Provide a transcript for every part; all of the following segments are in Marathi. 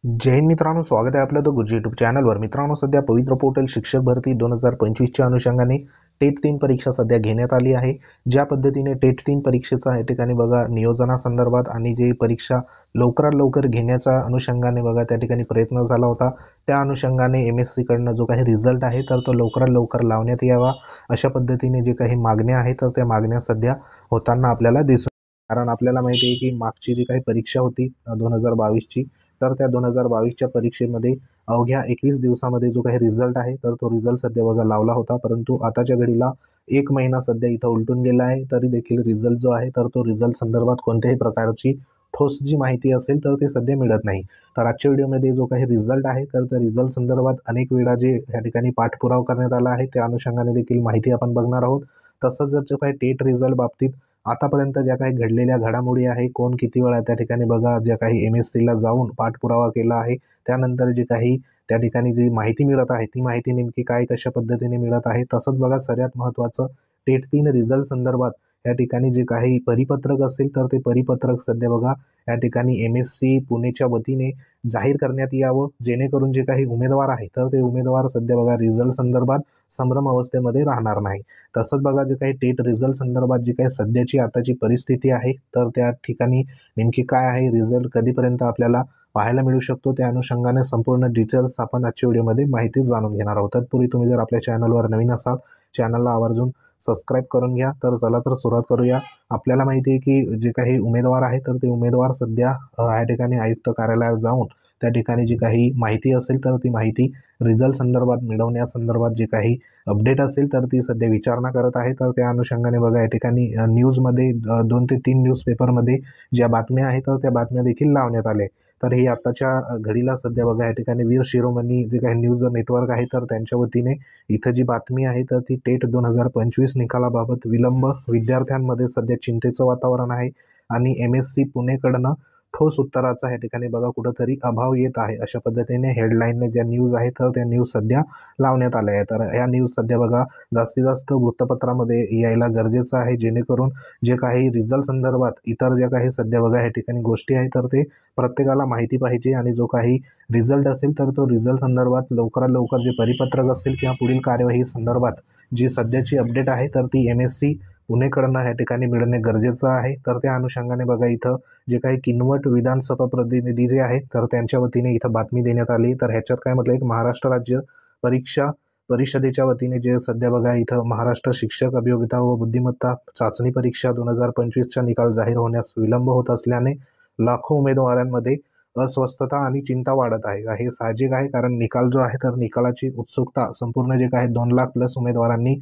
जय हिंद मित्रांनो, स्वागत आहे आपलं द गुरुजी यूट्यूब चॅनलवर। मित्रांनो, सध्या पवित्र पोर्टल शिक्षक भरती 2025च्या अनुषंगाने टेट 3 परीक्षा सध्या घेण्यात आली आहे। ज्या पद्धतीने टेट 3 परीक्षेचा या ठिकाणी बघा नियोजनासंदर्भात आणि जे परीक्षा लवकरात लवकर घेण्याच्या अनुषंगाने बघा त्या ठिकाणी प्रयत्न झाला होता, त्या अनुषंगाने MSc कडनं जो काही रिझल्ट आहे तर तो लवकरात लवकर लावण्यात यावा अशा पद्धतीने जे काही मागण्या आहेत तर त्या मागण्या सध्या होताना आपल्याला दिसून। कारण आपल्याला माहिती आहे की मागची जी काही परीक्षा होती 2022ची, तर त्या 2022च्या परीक्षेमध्ये अवघ्या 21 दिवसामध्ये जो काही रिझल्ट आहे तर तो रिझल्ट सध्या बघा लावला होता, परंतु आताच्या घडीला 1 महिना सध्या इथं उलटून गेला आहे, तरी देखील रिझल्ट जो आहे तर तो रिझल्ट संदर्भात कोणत्याही प्रकारची ठोस जी माहिती असेल तर ते सध्या मिळत नाही। तर आजच्या व्हिडिओमध्ये जो काही रिझल्ट आहे तर त्या रिझल्ट संदर्भात अनेक वेळा जे या ठिकाणी पाठपुरावा करण्यात आला आहे त्या अनुषंगाने देखील माहिती आपण बघणार आहोत। तसंच जर जो काही टेट रिझल्ट बाबतीत आतापर्यंत ज्या काही घडलेल्या घडामोडी आहे, कोण किती वेळा त्या ठिकाणी बघा ज्या काही MScला जाऊन पाठपुरावा केला आहे, त्यानंतर जे काही त्या ठिकाणी जी माहिती मिळत आहे ती माहिती नेमकी काय कशा पद्धतीने मिळत आहे। तसंच बघा सर्वात महत्त्वाचं टेट 3 रिझल्ट संदर्भात या ठिकाणी जे काही परिपत्रक असेल तर ते परिपत्रक सध्या बघा या ठिकाणी MSc पुणेच्या वतीने जाहीर करण्यात यावं, जेणेकरून जे काही उमेदवार आहे तर ते उमेदवार सध्या बघा रिझल्ट संदर्भात संभ्रम अवस्थेमध्ये राहणार नाही। तसंच बघा जे काही टेट रिझल्ट संदर्भात जी काही सध्याची आताची परिस्थिती आहे तर त्या ठिकाणी नेमकी काय आहे, रिझल्ट कधीपर्यंत आपल्याला पाहायला मिळू शकतो, त्या अनुषंगाने संपूर्ण डिटेल्स आपण आजच्या व्हिडिओमध्ये माहिती जाणून घेणार आहोत। तत्पूर्वी तुम्ही जर आपल्या चॅनलवर नवीन असाल, चॅनलला आवर्जून सबस्क्राईब करून घ्या। तर चला तर सुरुवात करूया। आपल्याला माहिती आहे की जे काही उमेदवार आहे तर ते उमेदवार सध्या या ठिकाणी आयुक्त कार्यालयात जाऊन त्या ठिकाणी जी काही माहिती असेल तर ती माहिती रिझल्ट संदर्भात मिळवण्यासंदर्भात जे काही अपडेट असेल तर ती सध्या विचारणा करत आहे। तर त्या अनुषंगाने बघा या ठिकाणी न्यूजमध्ये 2 ते 3 न्यूजपेपरमध्ये ज्या बातम्या आहेत तर त्या बातम्या देखील लावण्यात आल्या। तर ही आत्ताच्या घडीला सध्या बघा या ठिकाणी वीर शिरोमणी जे काही न्यूज नेटवर्क आहे तर त्यांच्या वतीने इथं जी बातमी आहे तर ती टेट 2025 निकालाबाबत विलंब, विद्यार्थ्यांमध्ये सध्या चिंतेचं वातावरण आहे आणि MSc पुणेकडनं ठोस उत्तराचा या ठिकाणी बघा कुठंतरी अभाव येत आहे अशा पद्धतीने हेडलाईनने ज्या न्यूज आहे तर त्या न्यूज सध्या लावण्यात आल्या आहे। तर या न्यूज सध्या बघा जास्तीत जास्त वृत्तपत्रामध्ये यायला गरजेचं आहे, जेणेकरून जे काही रिझल्ट संदर्भात इतर ज्या काही सध्या बघा या ठिकाणी गोष्टी आहेत तर ते प्रत्येकाला माहिती पाहिजे आणि जो काही रिझल्ट असेल तर तो रिझल्ट संदर्भात लवकरात लवकर जे परिपत्रक असेल किंवा पुढील कार्यवाही संदर्भात जी सध्याची अपडेट आहे तर ती MSc पुणेकडनं या ठिकाणी मिळणे गरजेचं आहे। तर त्या अनुषंगाने बघा इथं जे काही किनवट विधानसभा प्रतिनिधी जे आहेत तर त्यांच्या वतीने इथं बातमी देण्यात आली। तर ह्याच्यात काय म्हटलं आहे, महाराष्ट्र राज्य परीक्षा परिषदेच्या वतीने जे सध्या बघा इथं महाराष्ट्र शिक्षक अभियोगिता व बुद्धिमत्ता चाचणी परीक्षा 2025चा निकाल जाहीर होण्यास विलंब होत असल्याने लाखो उमेदवारांमध्ये अस्वस्थता आणि चिंता वाढत आहे। हे साहजिक आहे, कारण निकाल जो आहे तर निकालाची उत्सुकता संपूर्ण जे काही 2 लाख प्लस उमेदवारांनी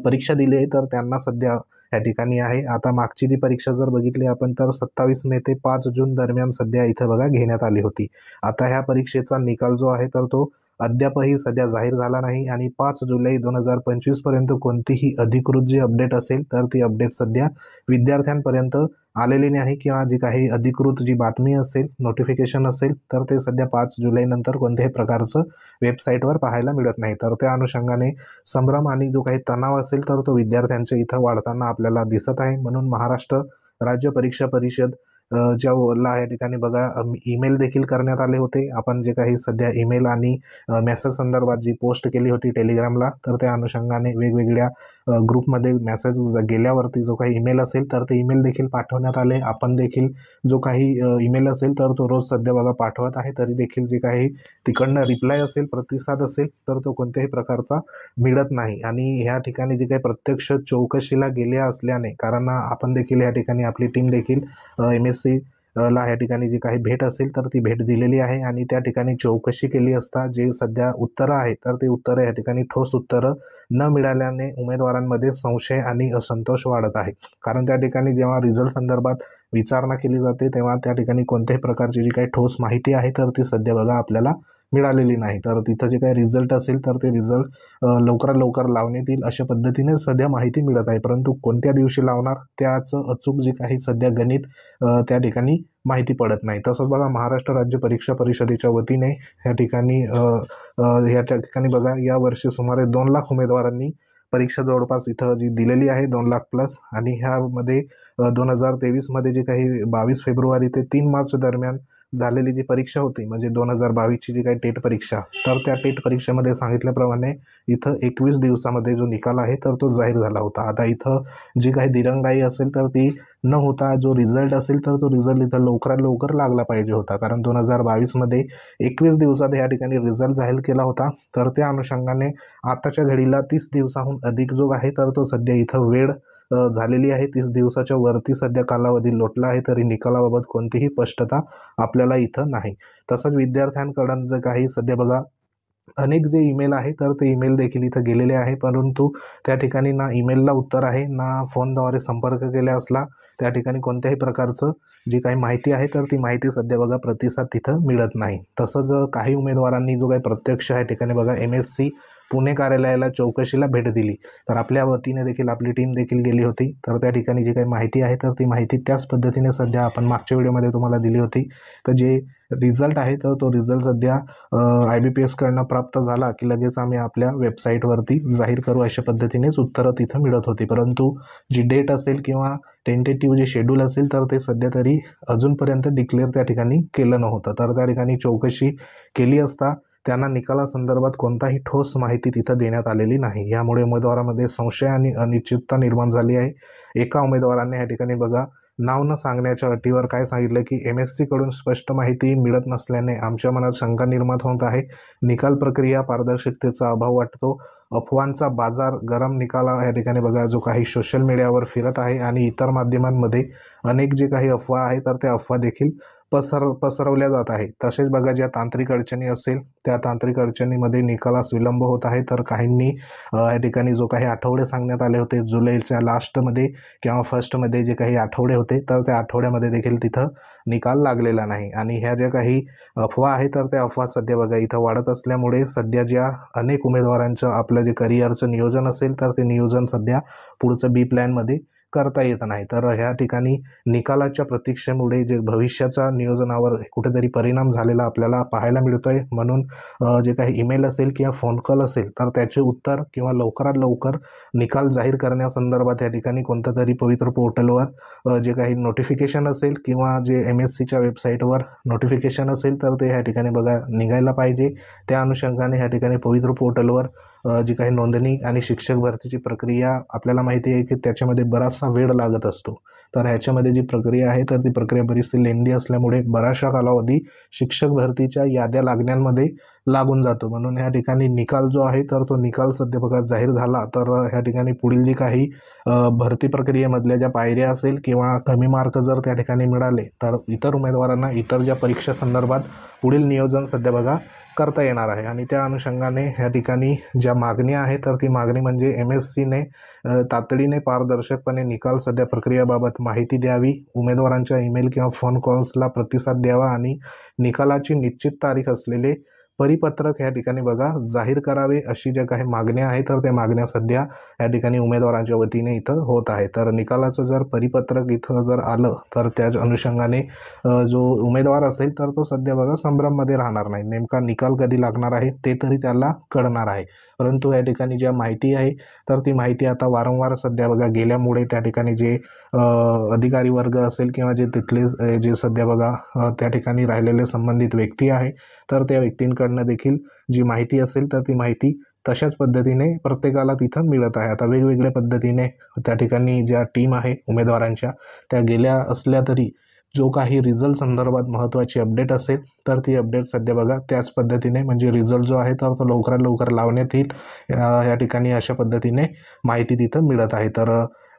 परीक्षा दिली आहे तर त्यांना सध्या या ठिकाणी आहे। आता मागची जी परीक्षा जर बघितली आपण तर 27 मे ते 5 जून दरम्यान सध्या इथं बघा घेण्यात आली होती। आता ह्या परीक्षेचा निकाल जो आहे तर तो अद्यापही सध्या जाहीर झाला नाही आणि 5 जुलै 2025 पर्यंत कोणतीही अधिकृत जी अपडेट असेल तर ती अपडेट सध्या विद्यार्थ्यांपर्यंत आलेली नाही, किंवा जी काही अधिकृत जी बातमी असेल, नोटिफिकेशन असेल तर ते सध्या 5 जुलै नंतर कोणत्याही प्रकारचं वेबसाईटवर पाहायला मिळत नाही। तर त्या अनुषंगाने संभ्रम आणि जो काही तणाव असेल तर तो विद्यार्थ्यांच्या इथं वाढताना आपल्याला दिसत आहे। म्हणून महाराष्ट्र राज्य परीक्षा परिषद ज्याला या ठिकाणी बघा ईमेल देखील करण्यात आले होते। आपण जे काही सध्या ईमेल आणि मेसेज संदर्भात जी पोस्ट केली होती टेलिग्रामला, तर त्या अनुषंगाने वेगवेगळ्या ग्रुपमध्ये मेसेज गेल्यावरती जो काही ईमेल असेल तर ते ईमेल देखील पाठवण्यात आले। आपण देखील जो काही ईमेल असेल तर तो रोज सध्या बघा पाठवत आहे, तरी देखील जे काही तिकडनं रिप्लाय असेल, प्रतिसाद असेल तर तो कोणत्याही प्रकारचा मिळत नाही। आणि ह्या ठिकाणी जे काही प्रत्यक्ष चौकशीला गेल्या असल्याने, कारण आपण देखील या ठिकाणी आपली टीम देखील MSc ला या ठिकाणी जी काही भेट असेल तर ती भेट दिलेली आहे आणि त्या ठिकाणी चौकशी केली असता जे सध्या उत्तरं आहे तर ते उत्तरं या ठिकाणी ठोस उत्तरं न मिळाल्याने उमेदवारांमध्ये संशय आणि असंतोष वाढत आहे। कारण त्या ठिकाणी जेव्हा रिझल्ट संदर्भात विचारणा केली जाते तेव्हा त्या ठिकाणी कोणत्याही प्रकारची जी काही ठोस माहिती आहे तर ती सध्या बघा आपल्याला मिळालेली नाही। तर तिथं जे काही रिझल्ट असेल तर ते रिझल्ट लवकरात लवकर लावण्यात येईल अशा पद्धतीने सध्या माहिती मिळत आहे, परंतु कोणत्या दिवशी लावणार त्याचं अचूक जे काही सध्या गणित त्या ठिकाणी माहिती पडत नाही। तसंच बघा महाराष्ट्र राज्य परीक्षा परिषदेच्या वतीने या ठिकाणी या ठिकाणी बघा या वर्षी सुमारे 2 लाख उमेदवारांनी परीक्षा जवळपास इथं जी दिलेली आहे 2 लाख प्लस, आणि ह्यामध्ये 2023 मध्ये जे काही 22 फेब्रुवारी ते 3 मार्च दरम्यान झालेली जी परीक्षा होती म्हणजे 2022ची जी काही टेट परीक्षा, तर त्या टेट परीक्षेमध्ये सांगितल्याप्रमाणे इथं 21 दिवसामध्ये जो निकाल आहे तर तो जाहीर झाला होता. आता इथं जी काही दिरंगाई असेल तर ती न होता जो रिझल्ट असेल तर तो रिझल्ट इथं लवकरात लवकर लागला पाहिजे होता, कारण 2022मध्ये 21 दिवसात या ठिकाणी रिझल्ट जाहीर केला होता. तर त्या अनुषंगाने आताच्या घडीला 30 दिवसाहून अधिक जो आहे तर तो सध्या इथं वेळ झालेली आहे. 30 दिवसाच्या वरती सध्या कालावधी लोटला आहे, तरी निकालाबाबत कोणतीही स्पष्टता आपल्याला इथं नाही. तसंच विद्यार्थ्यांकडून जे काही सध्या बघा अनेक जे ईमेल आहे तर ते ईमेल देखील इथं गेलेले आहे, परंतु त्या ठिकाणी ना ईमेलला उत्तर आहे ना फोनद्वारे संपर्क केला असला त्या ठिकाणी कोणत्याही प्रकारचं जी काही माहिती आहे तर ती माहिती सध्या बघा प्रतिसाद तिथं मिळत नाही. तसंच काही उमेदवारांनी जो काही प्रत्यक्ष या ठिकाणी बघा MSc पुणे कार्यालयाला चौकशीला भेट दिली, तर आपल्या वतीने देखील आपली टीम देखील गेली होती. तर त्या ठिकाणी जी काही माहिती आहे तर ती माहिती त्याच पद्धतीने सध्या आपण मागच्या व्हिडिओमध्ये तुम्हाला दिली होती की जे रिझल्ट आहे तर तो रिझल्ट सध्या IBPSकडनं प्राप्त झाला की लगेच आम्ही आपल्या वेबसाईटवरती जाहीर करू अशा पद्धतीनेच उत्तरं तिथं मिळत होती. परंतु जी डेट असेल किंवा टेंटेटिव्ह जे शेड्यूल असेल तर ते सध्या तरी अजूनपर्यंत डिक्लेअर त्या ठिकाणी केलं नव्हतं. तर त्या ठिकाणी चौकशी केली असता त्यांना निकालासंदर्भात कोणताही ठोस माहिती तिथं देण्यात आलेली नाही. यामुळे उमेदवारामध्ये संशय आणि अनिश्चितता निर्माण झाली आहे. एका उमेदवाराने या ठिकाणी बघा नाव न सांगण्याच्या अटीवर काय सांगितलं की MSc कडून स्पष्ट माहिती मिळत नसल्याने आमच्या मनात शंका निर्माण होत आहे. निकाल प्रक्रिया पारदर्शकतेचा अभाव वाटतो. अफवांचा बाजार गरम निकाला या ठिकाणी बघा जो काही सोशल मीडियावर फिरत आहे आणि इतर माध्यमांमध्ये अनेक जे काही अफवा आहे तर त्या अफवा देखील पसरवल्या जात आहे. तसेच बघा ज्या तांत्रिक अडचणी असेल त्या तांत्रिक अडचणीमध्ये निकालास विलंब होत आहे. तर काहींनी या ठिकाणी जो काही आठवडे सांगण्यात आले होते जुलैच्या लास्टमध्ये किंवा फर्स्टमध्ये जे काही आठवडे होते तर त्या आठवड्यामध्ये देखील तिथं निकाल लागलेला नाही. आणि ह्या ज्या काही अफवा आहे तर त्या अफवा सध्या बघा इथं वाढत असल्यामुळे सध्या ज्या अनेक उमेदवारांचं आपलं जे करिअरचं नियोजन असेल तर ते नियोजन सध्या पुढचं बी प्लॅनमध्ये करता येत नाही. तर ह्या ठिकाणी निकालाच्या प्रतीक्षेमुळे जे भविष्याच्या नियोजनावर कुठेतरी परिणाम झालेला आपल्याला पाहायला मिळतोय. म्हणून जे काही ईमेल असेल किंवा फोन कॉल असेल तर त्याचे उत्तर किंवा लवकरात लवकर निकाल जाहीर करण्यासंदर्भात या ठिकाणी कोणत्या तरी पवित्र पोर्टलवर जे काही नोटिफिकेशन असेल किंवा जे MScच्या वेबसाईटवर नोटिफिकेशन असेल तर ते ह्या ठिकाणी बघा निघायला पाहिजे. त्या अनुषंगाने ह्या ठिकाणी पवित्र पोर्टलवर जी काही नोंदणी आणि शिक्षक भरतीची प्रक्रिया आपल्याला माहिती आहे की त्याच्यामध्ये बराचसा वेळ लागत असतो. तर ह्याच्यामध्ये जी प्रक्रिया आहे तर ती प्रक्रिया बरीचशी लेंदी असल्यामुळे बराचसा कालावधी शिक्षक भरतीच्या याद्या लागण्यामध्ये लागून जातो. म्हणून ह्या ठिकाणी निकाल जो आहे तर तो निकाल सध्या बघा जाहीर झाला तर ह्या ठिकाणी पुढील जी काही भरती प्रक्रियेमधल्या ज्या पायऱ्या असेल किंवा कमी मार्क जर त्या ठिकाणी मिळाले तर इतर उमेदवारांना इतर ज्या परीक्षा संदर्भात पुढील नियोजन सध्या बघा करता येणार आहे. आणि त्या अनुषंगाने ह्या ठिकाणी ज्या मागण्या आहे तर ती मागणी म्हणजे MScने तातडीने पारदर्शकपणे निकाल सध्या प्रक्रियेबाबत माहिती द्यावी, उमेदवारांच्या ईमेल किंवा फोन कॉल्सला प्रतिसाद द्यावा आणि निकालाची निश्चित तारीख असलेले परिपत्रक या ठिकाणी बघा जाहीर करावे अशी ज्या काही मागण्या आहेत तर त्या मागण्या सध्या या ठिकाणी उमेदवारांच्या वतीने इथं होत आहे. तर निकालाचं जर परिपत्रक इथं जर आलं तर त्याच अनुषंगाने जो उमेदवार असेल तर तो सध्या बघा संभ्रममध्ये राहणार नाही. नेमका निकाल कधी लागणार आहे ते तरी त्याला कळणार आहे. परंतु या ठिकाणी ज्या माहिती आहे तर ती माहिती आता वारंवार सध्या बघा गेल्यामुळे त्या ठिकाणी जे अधिकारी वर्ग असेल किंवा जे तिथले जे सध्या बघा त्या ठिकाणी राहिलेले संबंधित व्यक्ती आहे तर त्या व्यक्तींकडनं देखील जी माहिती असेल तर ती माहिती तशाच पद्धतीने प्रत्येकाला तिथं मिळत आहे. आता वेगवेगळ्या पद्धतीने त्या ठिकाणी ज्या टीम आहे उमेदवारांच्या त्या गेल्या असल्या तरी जो काही रिझल्ट संदर्भात महत्त्वाची अपडेट असेल तर ती अपडेट सध्या बघा त्याच पद्धतीने म्हणजे रिझल्ट जो आहे तर तो लवकरात लवकर लावण्यात येईल या ठिकाणी अशा पद्धतीने माहिती तिथं मिळत आहे. तर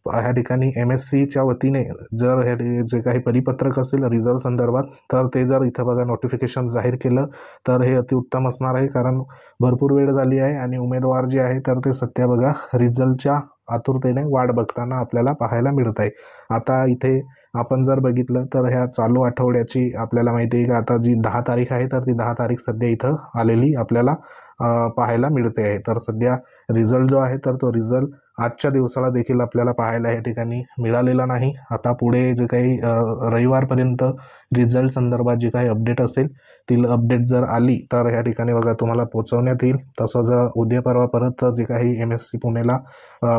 ह्या ठिकाणी MScच्या वतीने जर हे जे काही परिपत्रक असेल रिझल्ट संदर्भात तर ते जर इथं बघा नोटिफिकेशन जाहीर केलं तर हे अतिउत्तम असणार आहे, कारण भरपूर वेळ झाली आहे आणि उमेदवार जे आहे तर ते सध्या बघा रिझल्टच्या आतुरतेने वाट बघताना आपल्याला पाहायला मिळत आहे. आता इथे आपण जर बघितलं तर ह्या चालू आठवड्याची आपल्याला माहिती आहे की आता जी 10 तारीख आहे तर ती 10 तारीख सध्या इथं आलेली आपल्याला पाहायला मिळते आहे. तर सध्या रिझल्ट जो आहे तर तो रिझल्ट आजच्या दिवसाला देखील आपल्याला पाहायला या ठिकाणी मिळालेला नाही. आता पुढे जे काही रविवारपर्यंत रिझल्ट संदर्भात जी काही अपडेट असेल ती अपडेट जर आली तर या ठिकाणी बघा तुम्हाला पोहोचवण्यात येईल. तसंच उद्या परवा परत जे काही MSc पुणेला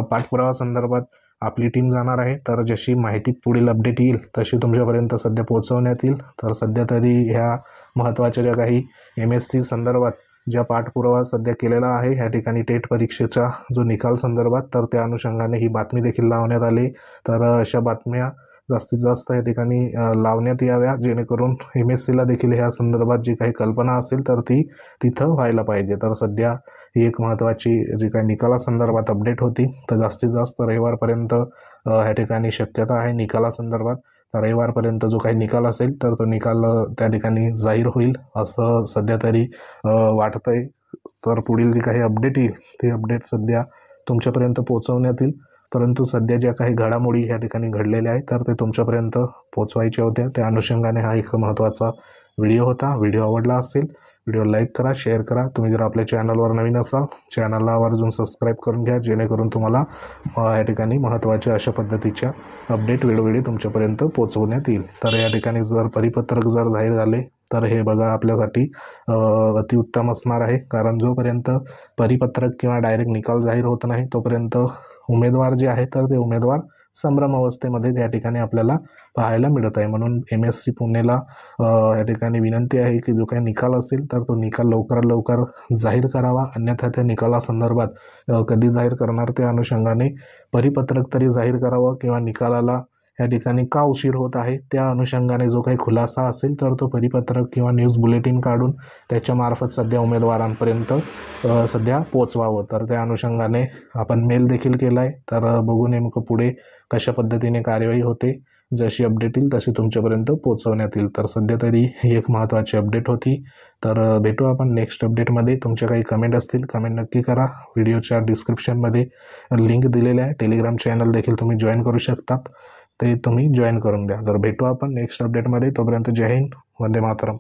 पाठपुरावा संदर्भात आपली टीम जाणार आहे. तर जशी माहिती पुढील अपडेट येईल तशी तुमच्यापर्यंत सध्या पोहोचवण्यात येईल. तर सध्या तरी ह्या महत्त्वाच्या ज्या काही MSc संदर्भात ज्या पाठपुरावा सध्या केलेला आहे ह्या ठिकाणी टेट परीक्षेचा जो निकाल संदर्भात, तर त्या अनुषंगाने ही बातमी देखील लावण्यात आली. तर अशा बातम्या जास्तीत जास्त या ठिकाणी लावण्यात याव्या, जेणेकरून MScला देखील ह्या संदर्भात जी काही कल्पना असेल तर ती तिथं व्हायला पाहिजे. तर सध्या ही एक महत्त्वाची जी काही निकालासंदर्भात अपडेट होती. तर जास्तीत जास्त रविवारपर्यंत ह्या ठिकाणी शक्यता आहे निकालासंदर्भात. तर रविवारपर्यंत जो काही निकाल असेल तर तो निकाल त्या ठिकाणी जाहीर होईल असं सध्या तरी वाटतंय. तर पुढील जी काही अपडेट येईल ती अपडेट सध्या तुमच्यापर्यंत पोहोचवण्यात येईल. परंतु सध्या ज्या काही घडामोडी ह्या ठिकाणी घडलेल्या आहेत तर ते तुमच्यापर्यंत पोहोचवायच्या होत्या. त्या अनुषंगाने हा एक महत्त्वाचा व्हिडिओ होता. व्हिडिओ आवडला असेल व्हिडिओ लाईक करा, शेअर करा. तुम्ही जर आपल्या चॅनलवर नवीन असाल चॅनलला आवर्जून सबस्क्राईब करून घ्या, जेणेकरून तुम्हाला या ठिकाणी महत्त्वाच्या अशा पद्धतीच्या अपडेट वेळोवेळी तुमच्यापर्यंत पोहोचवण्यात येईल. तर या ठिकाणी जर परिपत्रक जर जाहीर झाले तर हे बघा आपल्यासाठी अतिउत्तम असणार आहे. कारण जोपर्यंत परिपत्रक किंवा डायरेक्ट निकाल जाहीर होत नाही तोपर्यंत उमेदवार जे आहे तर ते उमेदवार संभ्रम अवस्थेमध्ये या ठिकाणी आपल्याला पाहायला मिळत आहे. म्हणून MSc पुणेला या ठिकाणी विनंती आहे की जो काही निकाल असेल तर तो निकाल लवकरात लवकर जाहीर करावा. अन्यथा त्या निकालासंदर्भात कधी जाहीर करणार त्या अनुषंगाने परिपत्रक तरी जाहीर करावं, किंवा निकालाला या ठिकाणी का उशीर होत आहे त्या अनुषंगाने जो काही खुलासा असेल तर तो परिपत्रक किंवा न्यूज बुलेटिन काढून त्याच्यामार्फत सध्या उमेदवारांपर्यंत सध्या पोचवावं. तर त्या अनुषंगाने आपण मेल देखील केला आहे. तर बघू नेमकं पुढे कशा पद्धतीने कार्यवाही होते. जशी अपडेट येईल तशी तुमच्यापर्यंत पोहोचवण्यात येईल. तर सध्या तरी ही एक महत्त्वाची अपडेट होती. तर भेटू आपण नेक्स्ट अपडेटमध्ये. तुमच्या काही कमेंट असतील कमेंट नक्की करा. व्हिडिओच्या डिस्क्रिप्शनमध्ये लिंक दिलेलं आहे. टेलिग्राम चॅनल देखील तुम्ही जॉईन करू शकतात, ते तुम्ही जॉईन करून द्या. तर भेटू आपण नेक्स्ट अपडेटमध्ये. तोपर्यंत जय हिंद, वंदे मातरम.